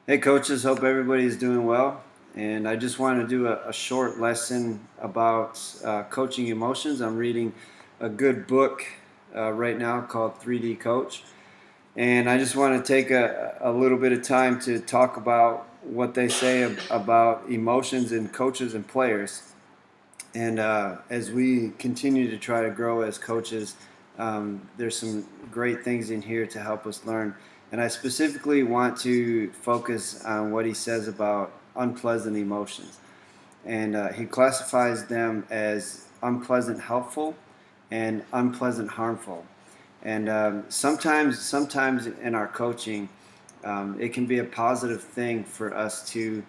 Hey coaches, hope everybody's doing well. And I just want to do a short lesson about coaching emotions. I'm reading a good book right now called 3D Coach. And I just want to take a little bit of time to talk about what they say about emotions in coaches and players. And as we continue to try to grow as coaches, there's some great things in here to help us learn. And I specifically want to focus on what he says about unpleasant emotions. And he classifies them as unpleasant helpful and unpleasant harmful. And sometimes in our coaching, it can be a positive thing for us to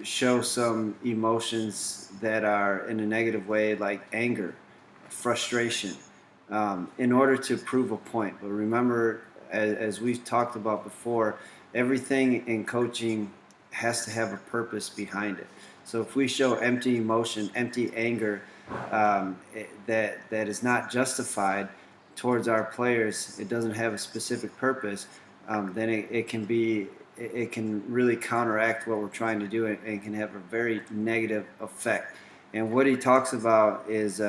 show some emotions that are in a negative way, like anger, frustration, in order to prove a point. But remember, as we've talked about before, everything in coaching has to have a purpose behind it. So if we show empty emotion, empty anger, that is not justified towards our players, it doesn't have a specific purpose, then it can really counteract what we're trying to do, and can have a very negative effect. And what he talks about is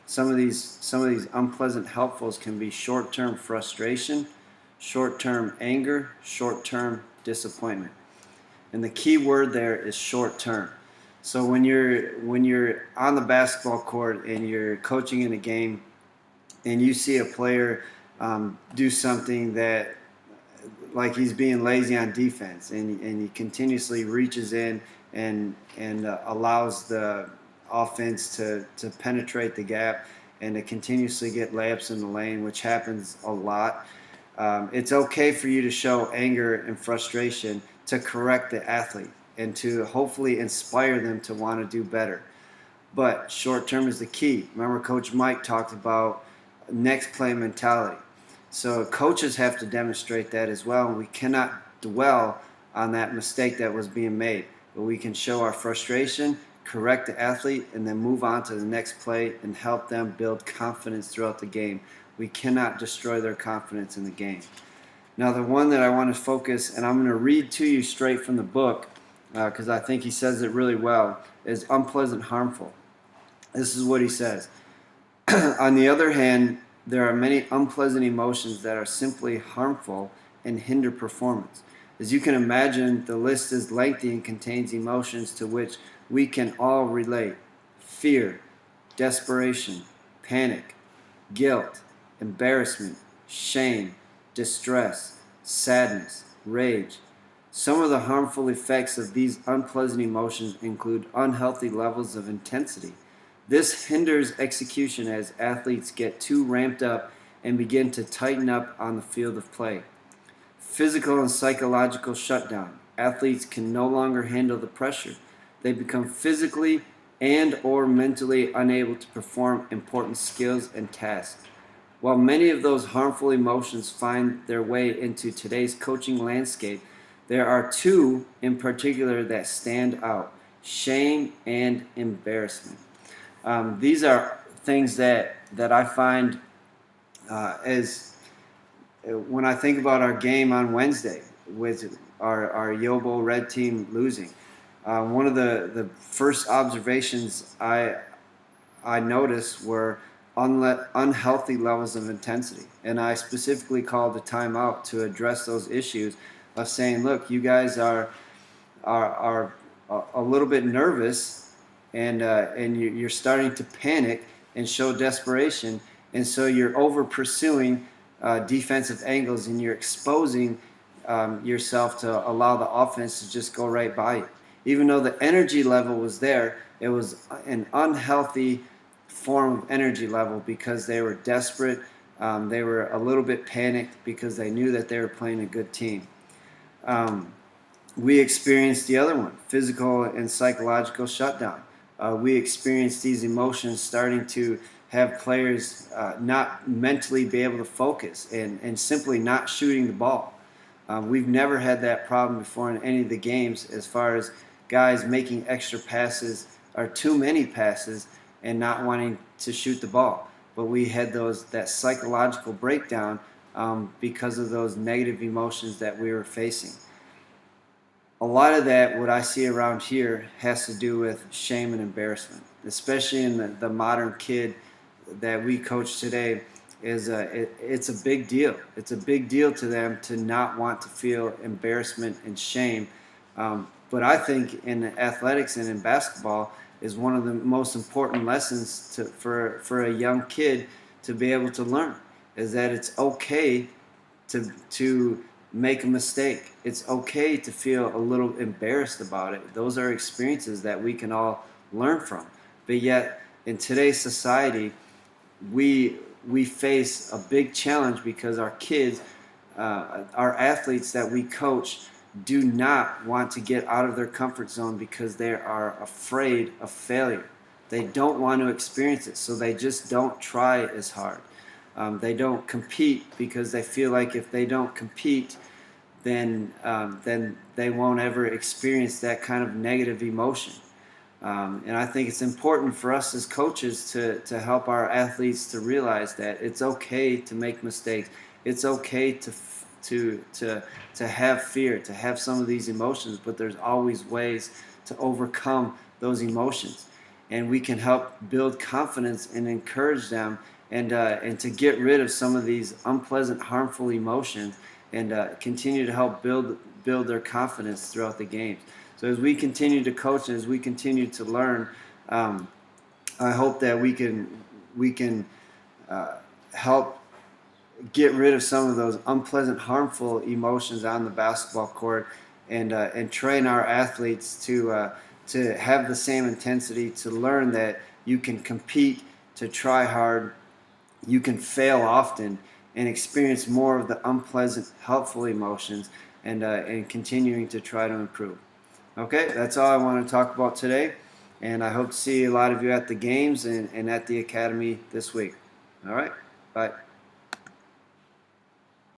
some of these unpleasant helpfuls can be short-term frustration, short-term anger, short-term disappointment. And the key word there is short-term. So when you're on the basketball court and you're coaching in a game, and you see a player do something that, like he's being lazy on defense, and he continuously reaches in and allows the offense to penetrate the gap and to continuously get layups in the lane, which happens a lot. It's okay for you to show anger and frustration to correct the athlete and to hopefully inspire them to want to do better. But short term is the key. Remember, Coach Mike talked about next play mentality. So coaches have to demonstrate that as well. And we cannot dwell on that mistake that was being made. But we can show our frustration, correct the athlete, and then move on to the next play and help them build confidence throughout the game. We cannot destroy their confidence in the game. Now, the one that I want to focus, and I'm going to read to you straight from the book because I think he says it really well, is unpleasant harmful. This is what he says. On the other hand, there are many unpleasant emotions that are simply harmful and hinder performance. As you can imagine, the list is lengthy and contains emotions to which we can all relate: fear, desperation, panic, guilt, embarrassment, shame, distress, sadness, rage. Some of the harmful effects of these unpleasant emotions include unhealthy levels of intensity. This hinders execution as athletes get too ramped up and begin to tighten up on the field of play. Physical and psychological shutdown. Athletes can no longer handle the pressure. They become physically and or mentally unable to perform important skills and tasks. While many of those harmful emotions find their way into today's coaching landscape, there are two in particular that stand out: shame and embarrassment. These are things that I find as when I think about our game on Wednesday with our Yobo Red team losing. One of the first observations I noticed were unhealthy levels of intensity, and I specifically called a timeout to address those issues of saying, look, you guys are a little bit nervous, and you're starting to panic and show desperation, and so you're over pursuing defensive angles, and you're exposing yourself to allow the offense to just go right by you. Even though the energy level was there, it was an unhealthy form of energy level because they were desperate. They were a little bit panicked because they knew that they were playing a good team. We experienced the other one, physical and psychological shutdown. We experienced these emotions starting to have players not mentally be able to focus and simply not shooting the ball. We've never had that problem before in any of the games, as far as guys making extra passes or too many passes and not wanting to shoot the ball. But we had that psychological breakdown because of those negative emotions that we were facing. a lot of that, what I see around here, has to do with shame and embarrassment, especially in the modern kid that we coach today. It's a big deal. It's a big deal to them to not want to feel embarrassment and shame. But I think in athletics and in basketball is one of the most important lessons for a young kid to be able to learn is that it's okay to make a mistake. It's okay to feel a little embarrassed about it. Those are experiences that we can all learn from. But yet, in today's society, we face a big challenge because our kids, our athletes that we coach, do not want to get out of their comfort zone because they are afraid of failure. They don't want to experience it, so they just don't try as hard. They don't compete because they feel like if they don't compete, then they won't ever experience that kind of negative emotion. And I think it's important for us as coaches to help our athletes to realize that it's okay to make mistakes. It's okay to have fear, to have some of these emotions, but there's always ways to overcome those emotions. And we can help build confidence and encourage them and to get rid of some of these unpleasant, harmful emotions and continue to help build their confidence throughout the games. So as we continue to coach and as we continue to learn, I hope that we can help get rid of some of those unpleasant, harmful emotions on the basketball court, and train our athletes to have the same intensity, to learn that you can compete, to try hard, you can fail often, and experience more of the unpleasant, helpful emotions, and continuing to try to improve. Okay, that's all I want to talk about today, and I hope to see a lot of you at the games and at the academy this week. All right, bye.